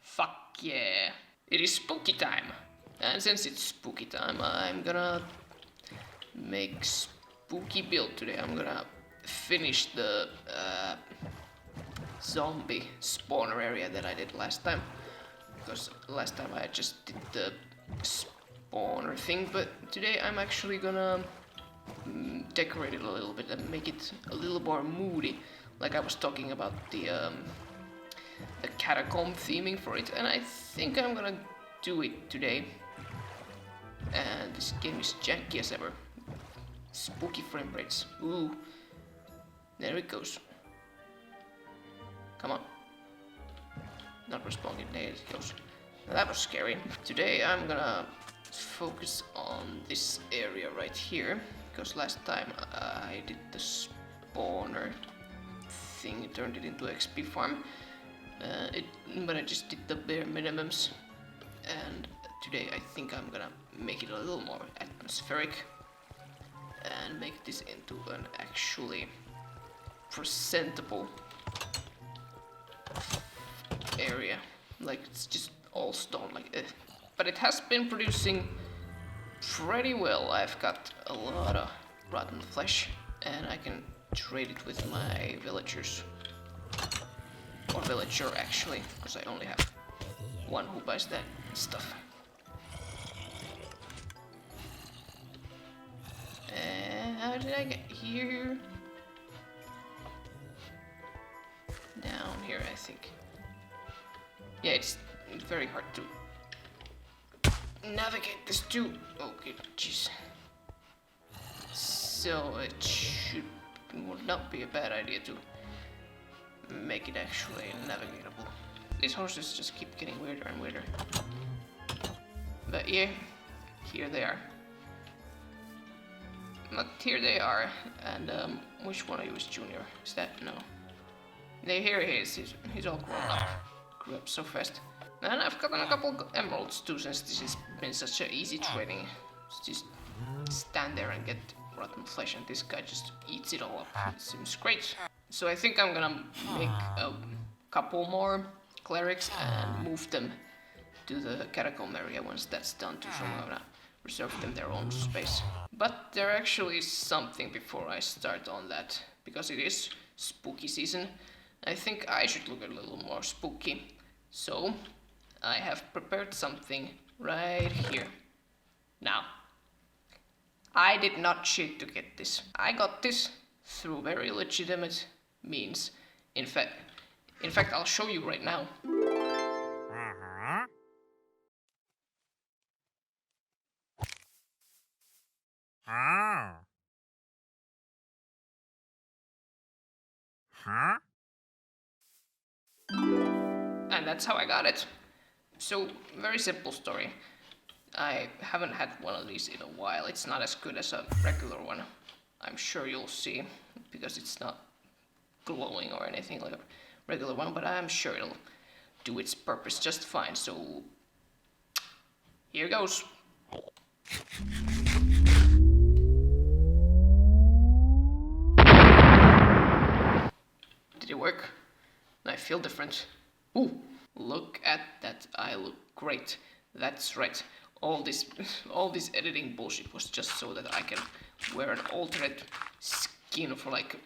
Fuck yeah! It is spooky time! And since it's spooky time, I'm gonna make spooky build today. I'm gonna finish the zombie spawner area that I did last time. Because last time I just did the spawner thing, but today I'm actually gonna decorate it a little bit and make it a little more moody. Like I was talking about the catacomb theming for it, and I think I'm gonna do it today. And this game is janky as ever. Spooky frame rates. Ooh. There it goes. Come on. Not responding. There it goes. That was scary. Today I'm gonna focus on this area right here. Because last time I did the spawner thing, turned it into XP farm. But I just did the bare minimums. And today I think I'm gonna make it a little more atmospheric. And make this into an actually presentable area. Like it's just all stone, like but it has been producing pretty well. I've got a lot of rotten flesh and I can trade it with my villagers. Or villager actually, because I only have one who buys that stuff. How did I get here? Down here, I think. Yeah, it's very hard to navigate this too. Okay, jeez. So it would not be a bad idea to make it actually navigatable. These horses just keep getting weirder and weirder. But yeah, here they are. But here they are, and which one of you is Junior? Is that no? Here he is. He's all grown up. Grew up so fast. And I've gotten a couple emeralds too, since this has been such an easy trading. Just stand there and get rotten flesh, and this guy just eats it all up. It seems great. So I think I'm gonna make a couple more clerics and move them to the catacomb area once that's done too. So I'm gonna reserve them their own space. But there actually is something before I start on that, because it is spooky season. I think I should look a little more spooky. So I have prepared something right here. Now, I did not cheat to get this. I got this through very legitimate means. In fact, I'll show you right now. And that's how I got it. So, very simple story. I haven't had one of these in a while. It's not as good as a regular one. I'm sure you'll see, because it's not glowing or anything like a regular one, but I'm sure it'll do its purpose just fine. So, here goes. Did it work? I feel different. Ooh, look at that. I look great. That's right. All this editing bullshit was just so that I can wear an alternate skin for like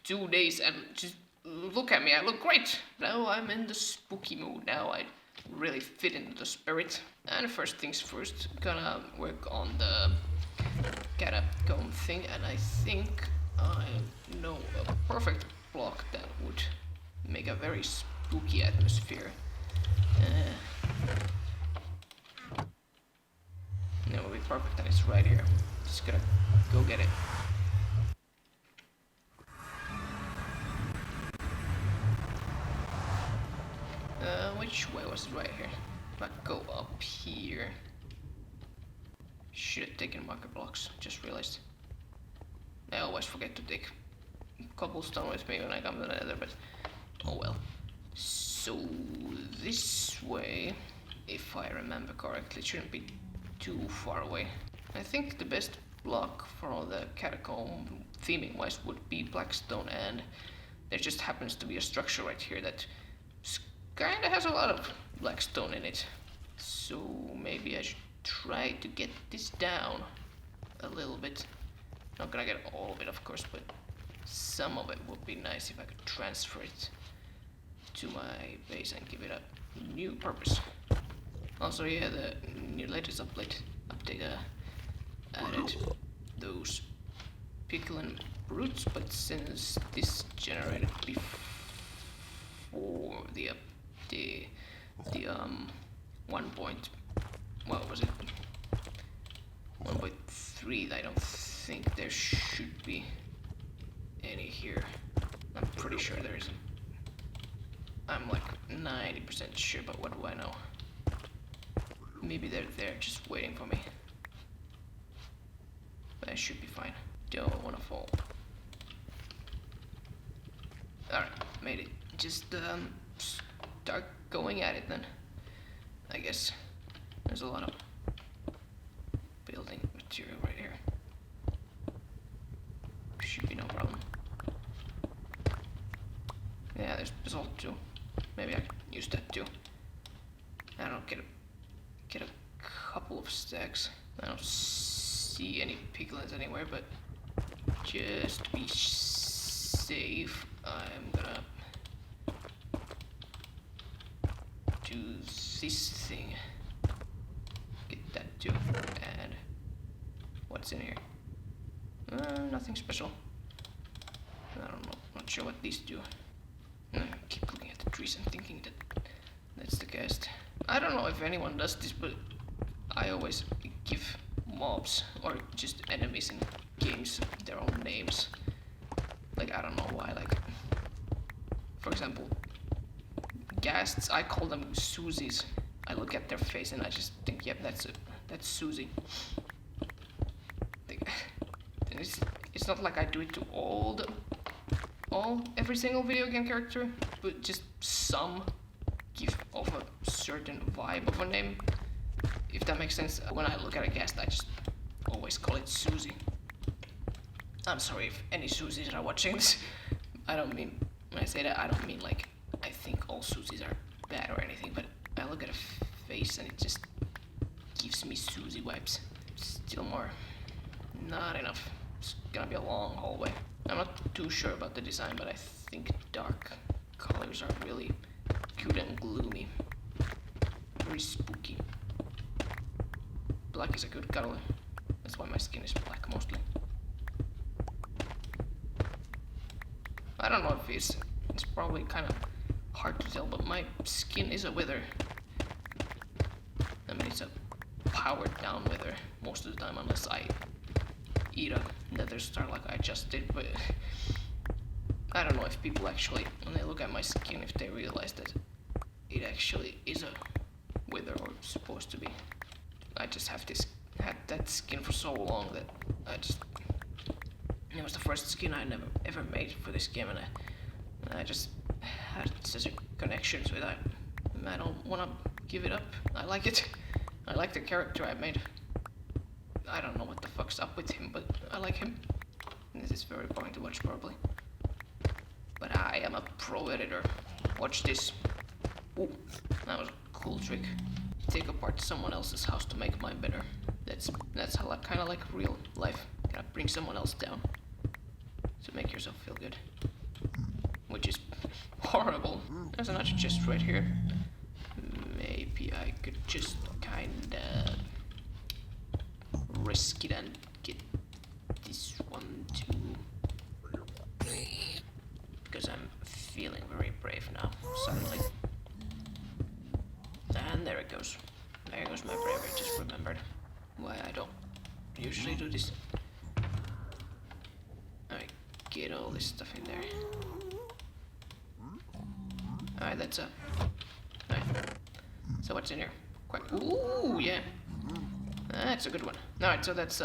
2 days and just look at me. I look great. Now I'm in the spooky mood. Now I really fit into the spirit. And first things first, gonna work on the catacomb thing, and I think I know a perfect block that would make a very spooky atmosphere. perfect, and it's right here. Just gotta go get it. Which way was it? Right here? If I go up here... Should have taken marker blocks, just realized. I always forget to take cobblestone with me when I come to the nether, but oh well. So this way, if I remember correctly, it shouldn't be too far away. I think the best block for all the catacomb theming wise would be blackstone, and there just happens to be a structure right here that kinda has a lot of blackstone in it. So maybe I should try to get this down a little bit. Not gonna get all of it, of course, but some of it would be nice if I could transfer it to my base and give it a new purpose. Also, yeah, the new latest update added those pickling brutes, but since this generated before the 1 point, what was it? 1.3. I don't think there should be any here. I'm pretty sure there isn't. I'm like 90% sure, but what do I know? Maybe they're there just waiting for me. But I should be fine. Don't wanna fall. Alright, made it. Just start going at it then. I guess there's a lot of building material right here. Should be no problem. Yeah, there's basalt too. Maybe I could use that too. I don't get a couple of stacks. I don't see any piglins anywhere, but just to be safe, I'm gonna do this thing. Get that too. And what's in here? Nothing special. I don't know. Not sure what these do. I keep looking at the trees and thinking that that's the cast. I don't know if anyone does this, but I always give mobs or just enemies in games their own names. Like, I don't know why. Like, for example, ghasts, I call them Susies. I look at their face and I just think, yep, that's Susie. It's not like I do it to every single video game character, but just some give off a certain vibe of a name. If that makes sense, when I look at a guest, I just always call it Susie. I'm sorry if any Susies are watching this. I don't mean, when I say that, I don't mean like I think all Susies are bad or anything, but I look at a face and it just gives me Susie vibes. Still more. Not enough. It's gonna be a long hallway. I'm not too sure about the design, but I think dark colors are really cute and gloomy. Very spooky. Black is a good color. That's why my skin is black mostly. I don't know if it's probably kind of hard to tell, but my skin is a wither. I mean, it's a powered down wither most of the time, unless I eat a nether star like I just did, but I don't know if people actually, when they look at my skin, if they realize that it actually is a wither, or supposed to be. I just had that skin for so long that it was the first skin I never ever made for this game, and I just had such a connection with it. I don't want to give it up. I like it. I like the character I made. I don't know what the fuck's up with him, but I like him. This is very boring to watch probably. But I am a pro editor. Watch this. Ooh, that was a cool trick. Take apart someone else's house to make mine better. That's how kind of like real life. Gotta bring someone else down to make yourself feel good. Which is horrible. There's another chest right here. Maybe I could just kinda risk it and get this one too. Because I'm feeling very brave now, suddenly. And there it goes. There goes my bravery, just remembered. why I don't usually do this. Alright, get all this stuff in there. Alright, that's up. Alright. So what's in here? Quite. Ooh, yeah. That's a good one. Alright, so that's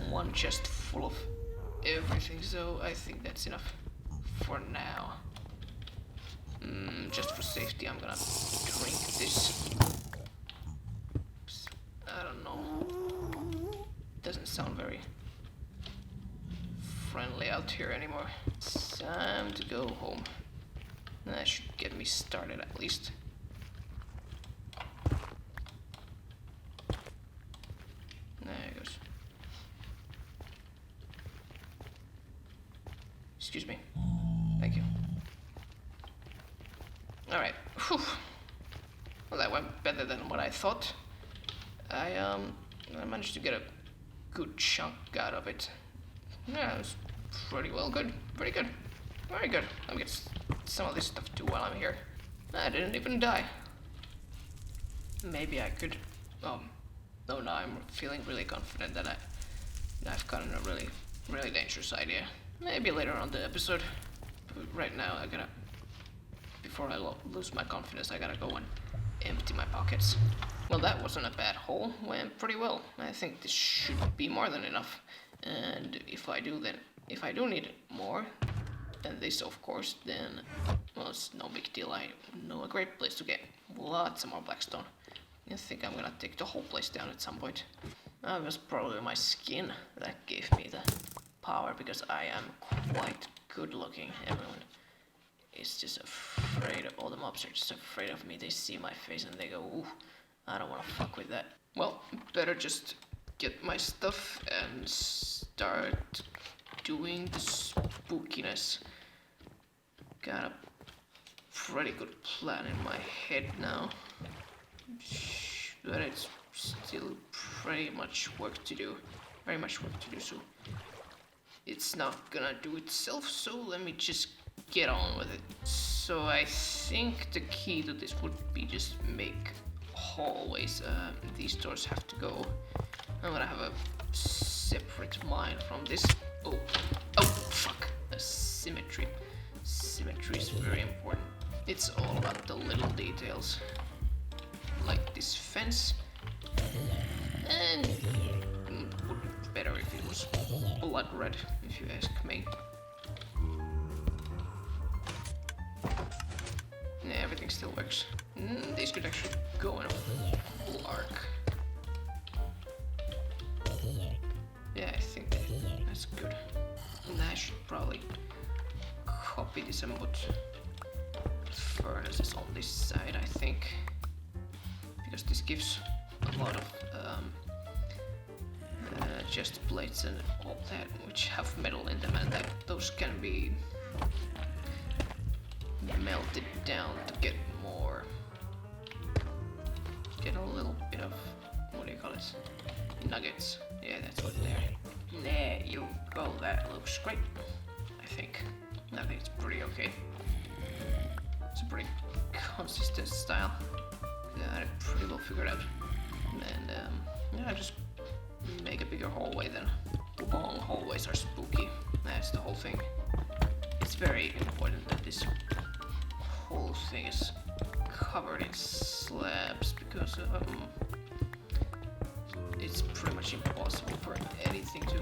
one chest full of everything, so I think that's enough for now. Just for safety, I'm gonna drink this. Oops. I don't know. Doesn't sound very friendly out here anymore. It's time to go home. That should get me started at least. There it goes. Excuse me. Thank you. Alright. Well, that went better than what I thought. I managed to get a good chunk out of it. Yeah, it was pretty well good. Pretty good. Very good. Let me get some of this stuff too while I'm here. I didn't even die. Maybe I could... Oh, now I'm feeling really confident that I've gotten a really dangerous idea. Maybe later on the episode. But right now I gotta... Before I lose my confidence, I gotta go and empty my pockets. Well, that wasn't a bad haul. Went pretty well. I think this should be more than enough. And if I do need more than this, of course, then, well, it's no big deal. I know a great place to get lots of more blackstone. I think I'm gonna take the whole place down at some point. It was probably my skin that gave me the power, because I am quite good looking. Everyone is just afraid of, all the mobs are just afraid of me. They see my face and they go, ooh, I don't wanna fuck with that. Well, better just get my stuff and start doing the spookiness. Got a pretty good plan in my head now, but it's still pretty much work to do. Very much work to do, so it's not gonna do itself, so let me just get on with it. So I think the key to this would be just make hallways. These doors have to go. I'm gonna have a separate mine from this. Oh fuck. Symmetry. Symmetry is very important. It's all about the little details. Like this fence. And it would be better if it was blood red, if you ask me. Yeah, everything still works. These could actually go in a full arc. Yeah, I think that's good. And I should probably copy this and put furnaces on this side, I think. Because this gives a lot of chest plates and all that, which have metal in them, and that those can be melted down to get more. Get a little bit of, what do you call it? Nuggets. Yeah, that's what they're. There you go. That looks great. I think it's pretty okay. It's a pretty consistent style. Got it pretty well figured out. And yeah, just make a bigger hallway then. Long hallways are spooky. That's the whole thing. It's very important that this whole thing is covered in slabs, because it's pretty much impossible for anything to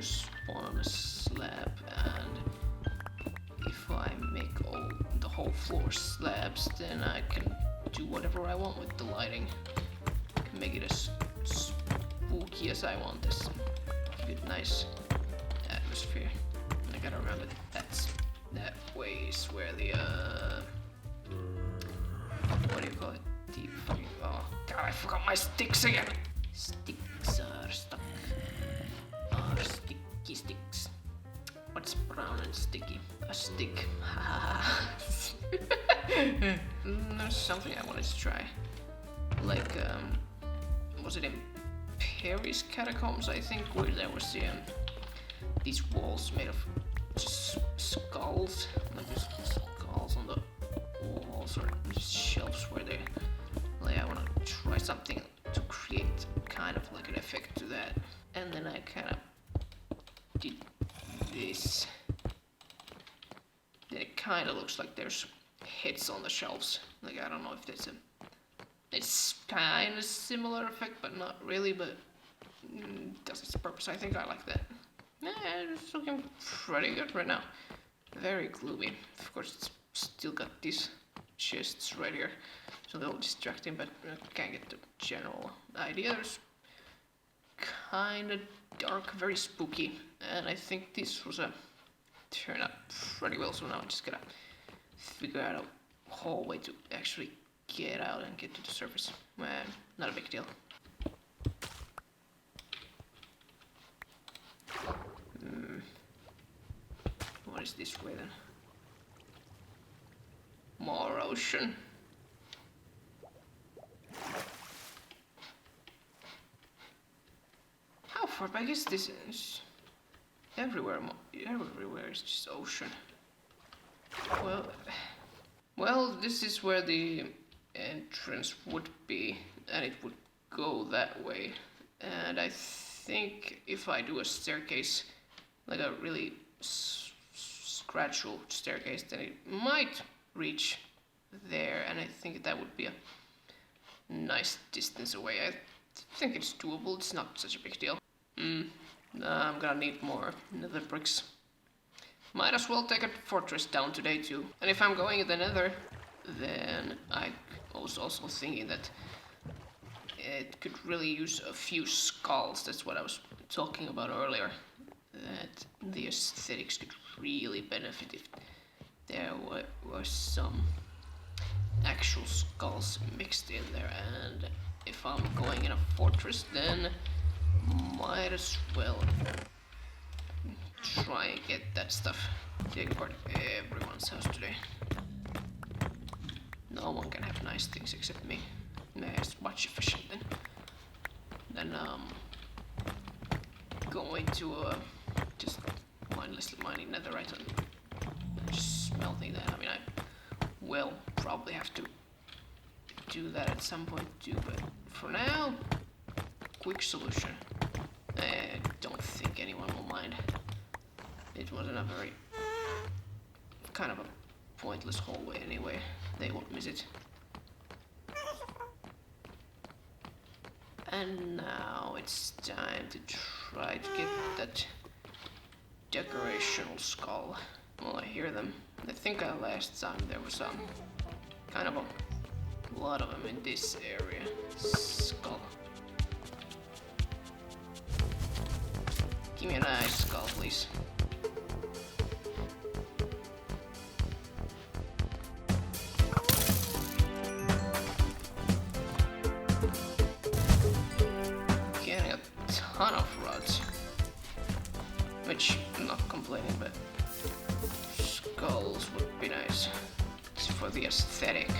spawn on a slab. And if I make the whole floor slabs, then I can do whatever I want with the lighting. I can make it as spooky as I want. This good, nice atmosphere. And I gotta remember that way is where the what do you call it? The fucking, oh god, I forgot my sticks again. Sticks are stuck. Are sticky sticks. What's brown and sticky? A stick. There's something I wanted to try. Like, was it in Paris catacombs, I think, where there was these walls made of just skulls, like there's skulls on the walls or just shelves where they. Like, I want to try kinda looks like there's hits on the shelves. Like, I don't know if that's a... It's kinda similar effect, but not really, but does its purpose. I think I like that. Yeah, it's looking pretty good right now. Very gloomy. Of course, it's still got these chests right here, so they'll distract him, but I can't get the general idea. There's kinda dark, very spooky, and I think this was a turn out pretty well, so now I just gotta figure out a hallway to actually get out and get to the surface. Not a big deal. What is this way then? More ocean. How far back is this? It's everywhere is just ocean. Well, this is where the entrance would be, and it would go that way. And I think if I do a staircase, like a really gradual staircase, then it might reach there, and I think that would be a nice distance away. I think it's doable. It's not such a big deal. I'm gonna need more nether bricks. Might as well take a fortress down today too. And if I'm going in the nether, then I was also thinking that it could really use a few skulls. That's what I was talking about earlier. That the aesthetics could really benefit if there were some actual skulls mixed in there. And if I'm going in a fortress, then might as well try and get that stuff. Take apart everyone's house today. No one can have nice things except me. Nah, it's much efficient then. Going to just mindlessly mining netherite and just smelting that. I mean, I will probably have to do that at some point too, but for now, quick solution. I don't think anyone will mind. It wasn't a very kind of a pointless hallway anyway. They won't miss it. And now it's time to try to get that decorational skull. Well, I hear them. I think last time there was kind of a lot of them in this area. Skull. Give me a nice skull, please. Getting a ton of rods. Which, I'm not complaining, but skulls would be nice. It's for the aesthetic.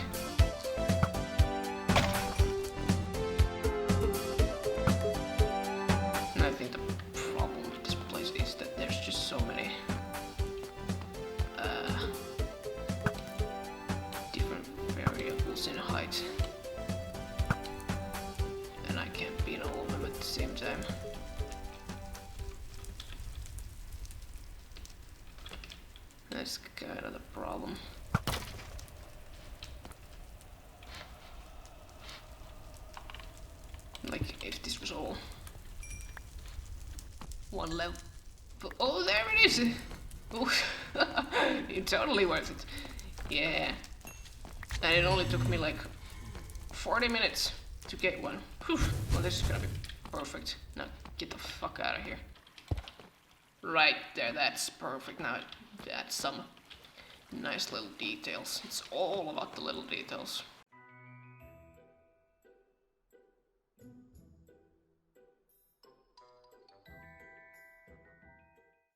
And I think the problem with this place is that there's just so many different variables in height. And I can't be in all of them at the same time. That's kind of the problem. Like, if this was all one level. Oh, there it is! Oh, it's totally worth it. Yeah. And it only took me like 40 minutes to get one. Whew. Well, this is gonna be perfect. Now, get the fuck out of here. Right there, that's perfect. Now, that's some nice little details. It's all about the little details.